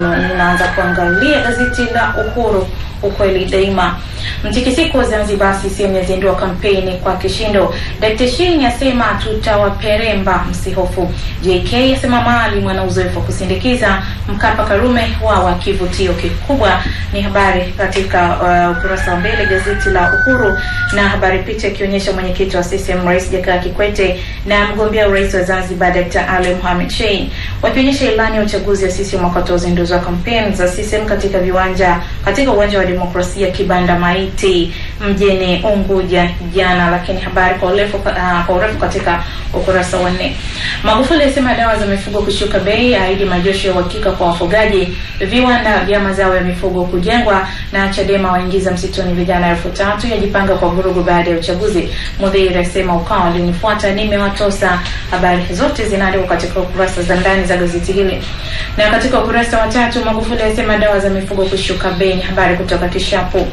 Ninaanza kuangalia gazeti la Uhuru, ukweli daima. Mtikisiko Zanzibar, CCM yazindua kampeni kwa kishindo. Dr. Shein asema tutawaperemba msihofu. JK asema Maalim ana uzoefu kusindikiza. Mkapa Karume wa kivutio kikubwa. Ni habari katika ukurasa wa mbele gazeti la Uhuru, na habari picha ikionyesha mwenyekiti wa CCM Rais Jakaya Kikwete na mgombea urais wa Zanzibar Dr. Ali Mohamed Shein wakionyesha ilani ya uchaguzi wa CCM wakati wa uzinduzi wa kampeni za CCM katika uwanja wa Demokrasia Kibanda Maiti mjini Unguja jana. Lakini habari kwa urefu katika ukurasa wa 4. Magufuli asema dawa za mifugo kushuka bei, ahidi majosho ya uhakika kwa wafugaji, viwanda vya mazao ya mifugo kujengwa, na Chadema waingiza msituni vijana 3000 yajipanga kwa vurugu baada ya uchaguzi. Mudhiri asema ukao linifuata nimewatosa. Habari zote zinaandikwa katika ukurasa za ndani za gazeti hili. Na katika ukurasa wa 3, Magufuli asema dawa za mifugo kushuka bei, habari kutoka Kishapu.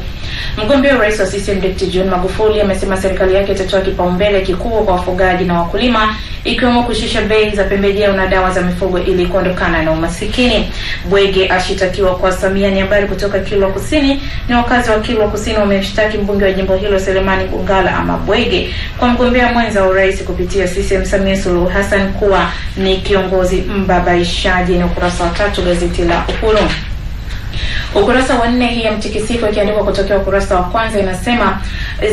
Mgombea urais wa CCM Dr. John Magufuli amesema serikali yake itatoa kipaumbele kikubwa kwa wafugaji na wakulima, ikiwemo kushusha bei za pembejeo na dawa za mifugo ili kuondokana na umasikini. Bwege ashitakiwa kwa Samia, ni habari kutoka Kilwa Kusini. Ni wakazi wa Kilwa Kusini wamemshtaki mbunge wa jimbo hilo Selemani Bungala ama Bwege kwa mgombea mwenza wa urais kupitia CCM Samia Suluhu Hassan kuwa ni kiongozi mbabaishaji. Ni ukurasa wa 3 gazeti la Uhuru. Ukurasa wa 4 hii ya mtikisiko ikiandikwa kutokea ukurasa wa kwanza inasema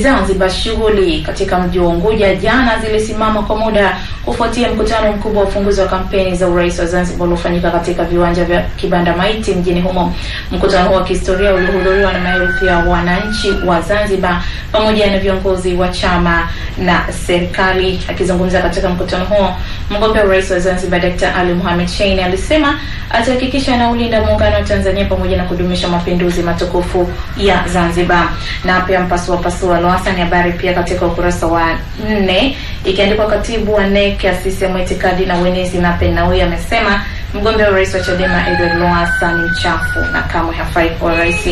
Zanzibar, shughuli katika mji wa Unguja jana zilisimama kwa muda kufuatia mkutano mkubwa wa ufunguzi wa kampeni za urais wa Zanzibar uliofanyika katika viwanja vya Kibanda Maiti mjini humo. Mkutano huo wa kihistoria ulihudhuriwa na maelfu ya wananchi wa Zanzibar pamoja na viongozi wa chama na serikali. Akizungumza katika mkutano huo, mgombea urais wa Zanzibar Dr. Ali Mohamed Shein alisema atahakikisha anaulinda muungano wa Tanzania pamoja na kudumisha mapinduzi matukufu ya Zanzibar. Na pia pasua Lowassa, ni habari pia katika ukurasa wa 4 ikiandikwa katibu wa NEC ya CCM itikadi na uenezi na Penawi amesema mgombea urais wa Chadema Edward Lowassa ni mchafu na kamwe hafai kwa rais.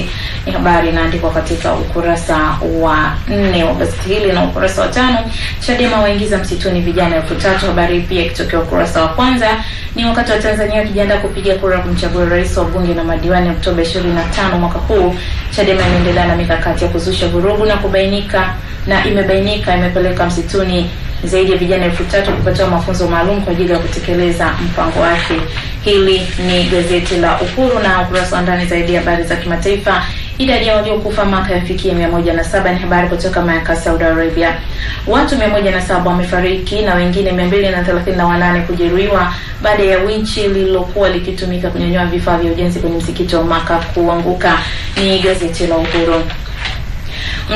Ni habari inaandikwa katika ukurasa wa 4 wa gazeti hili. Na ukurasa wa 5, Chadema waingiza msituni vijana 3000. Habari pia ikitokea ukurasa wa kwanza. Ni wakati wa Tanzania kujiandaa kupiga kura kumchagua rais wa bunge na madiwani Oktoba 25 mwaka huu. Chadema inaendelea na mikakati ya kuzusha vurugu na imebainika imepeleka msituni zaidi ya vijana 3000 kupatiwa mafunzo maalum kwa ajili ya kutekeleza mpango wake. Hili ni gazeti la Uhuru, na ukurasa wa ndani zaidi ya habari za kimataifa. Idadi ya waliokufa Maka yafikia 107. Ni habari kutoka Maka, Saudi Arabia. Watu 107 wamefariki na wengine 238 kujeruhiwa baada ya winchi lililokuwa likitumika kunyanyua vifaa vya ujenzi kwenye msikiti wa Maka kuanguka. Ni gazeti la Uhuru.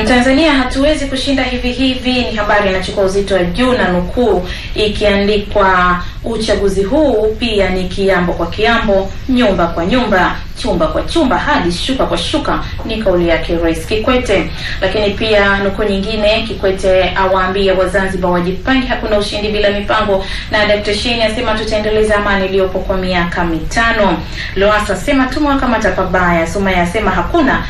Mtanzania hatuwezi kushinda hivi. Ni habari inachukua uzito wa juu na nukuu ikiandikwa uchaguzi huu pia ni kiambo kwa kiambo, nyumba kwa nyumba, chumba kwa chumba, hadi shuka kwa shuka, ni kauli yake Rais Kikwete. Lakini pia nukuu nyingine, Kikwete awaambia Wazanzibar wajipange, hakuna ushindi bila mipango. Na Dr. Shein asema tutaendeleza amani iliyopo kwa miaka 5. Lowassa asema tumewakamata pabaya. Sumaya asema hakuna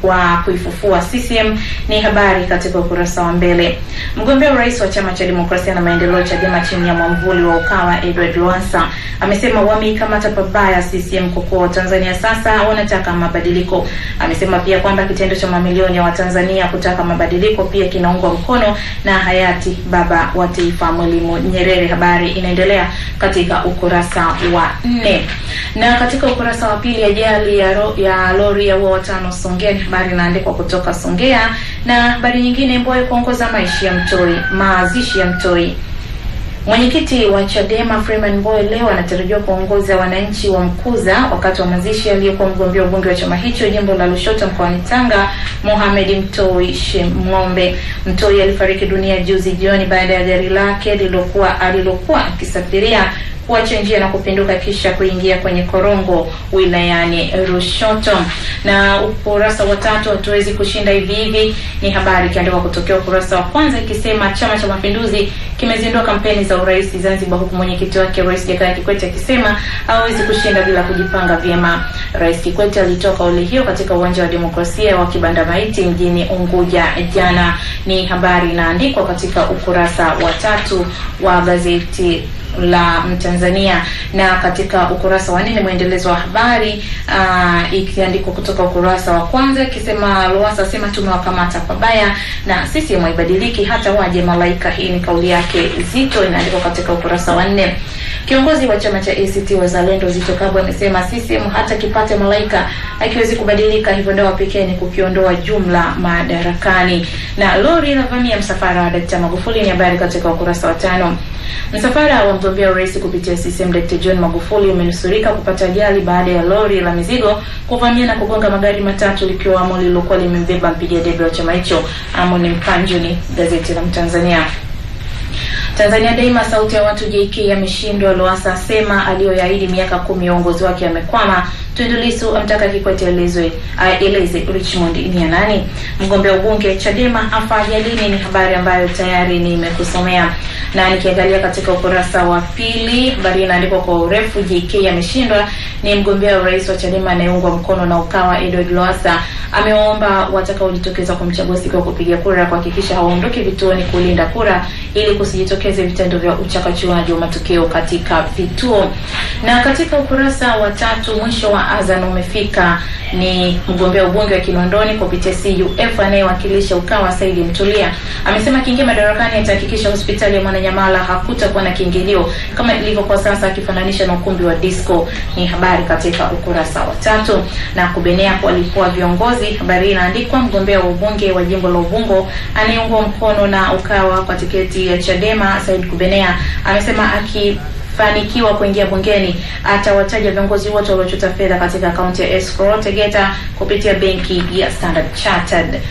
wa kuifufua CCM. Ni habari katika ukurasa wa mbele. Mgombea urais wa chama cha demokrasia na maendeleo Chadema chini ya mwamvuli wa Ukawa Edward Lowassa amesema wameikamata pabaya CCM kwa kuwa Tanzania sasa wanataka mabadiliko. Amesema pia kwamba kitendo cha mamilioni ya Watanzania kutaka mabadiliko pia kinaungwa mkono na hayati baba wa taifa Mwalimu Nyerere. Habari inaendelea katika ukurasa wa 4. Na katika ukurasa wa 2, ajali ya lori ya watano Songea. Ni habari inaandikwa kutoka Songea. Na habari nyingine, Mbowe kuongoza mazishi ya Mtoi. Mwenyekiti wa Chadema Freeman Mbowe leo anatarajiwa kuongoza wananchi wa Mkuza wakati wa mazishi aliyokuwa mgombea ubunge wa chama hicho jimbo la Lushoto mkoani Tanga, Mohamed Mtoi Shemng'ombe. Mtoi alifariki dunia juzi jioni baada ya gari lake alilokuwa akisafiria kuacha njia na kupinduka kisha kuingia kwenye korongo wilayani Lushoto. Na ukurasa wa 3, hatuwezi kushinda hivi. Ni habari ikiandikwa kutokea ukurasa wa kwanza ikisema Chama cha Mapinduzi kimezindua kampeni za urais Zanzibar, huku mwenyekiti wake Rais Jakaya Kikwete akisema hawezi kushinda bila kujipanga vyema. Rais Kikwete alitoa kauli hiyo katika uwanja wa Demokrasia wa Kibanda Maiti mjini Unguja jana. Ni habari inaandikwa katika ukurasa wa 3 wa gazeti la Mtanzania. Na katika ukurasa wa 4 mwendelezo wa habari ikiandikwa kutoka ukurasa wa kwanza ikisema Lowassa sema tumewakamata pabaya na CCM haibadiliki hata waje malaika. Hii ni kauli yake Zitto, inaandikwa katika ukurasa wa 4. Kiongozi wa chama cha ACT Wazalendo Zitto Kabwe amesema CCM hata kipate malaika hakiwezi kubadilika, hivyo ndio pekee ni kukiondoa jumla madarakani. Na lori linavamia msafara wa Dkt. Magufuli ni habari katika ukurasa wa 5. Msafara wa mgombea urais kupitia CCM Dkt. John Magufuli umenusurika kupata ajali baada ya lori la mizigo kuvamia na kugonga magari matatu likiwamo lilokuwa limembeba mpiga debe wa chama hicho Amon Mpanju. Ni gazeti la Mtanzania. Tanzania Daima sauti ya watu JK yameshindwa. Lowassa asema aliyoyaahidi miaka 10 uongozi wake yamekwama. Tundu Lissu amtaka Kikwete eleze Richmond ni ya nani. Mgombea ubunge Chadema afa ajalini ni habari ambayo tayari nimekusomea. Na nikiangalia katika ukurasa wa 2 habari inaandikwa kwa urefu, JK yameshindwa ni mgombea urais wa Chadema anayeungwa mkono na Ukawa Edward Lowassa ameomba watakaojitokeza kumchagua siku ya kupiga kura kuhakikisha hawaondoki vituoni kulinda kura ili kusijitokeze vitendo vya uchakachuaji wa matokeo katika vituo. Na katika ukurasa wa 3 mwisho wa azan umefika ni mgombea ubunge wa Kinondoni kupitia CUF anayewakilisha Ukawa Said Mtulia amesema kiingia madarakani atahakikisha hospitali ya Mwananyamala hakutakuwa na kiingilio kama ilivyo kwa sasa, akifananisha na ukumbi wa disco. Ni habari katika ukurasa wa 3. Na kubenea kwa walikuwa viongozi, habari inaandikwa mgombea wa ubunge wa jimbo la Ubungo anayeungwa mkono na Ukawa kwa tiketi ya Chadema Said Kubenea amesema akifanikiwa kuingia bungeni atawataja viongozi wote waliochota fedha katika akaunti ya escrow Tegeta kupitia benki ya Standard Chartered.